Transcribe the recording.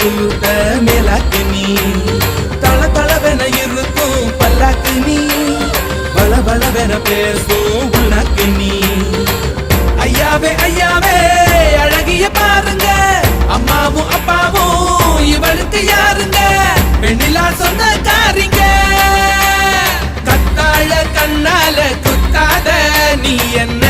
புழுத்த மேலாக்கு நீ தள தளவென இருக்கும் பல்லாக்கு நீ பல பலவென பேசும் உள்நாக்கு நீ ஐயாவே ஐயாவே அழகிய பாருங்க அம்மாவும் அப்பாவும் இவளுக்கு யாருங்க பெண்ணிலா சொந்தக்காரிங்க கத்தாழ கண்ணால குத்தாத நீ என்ன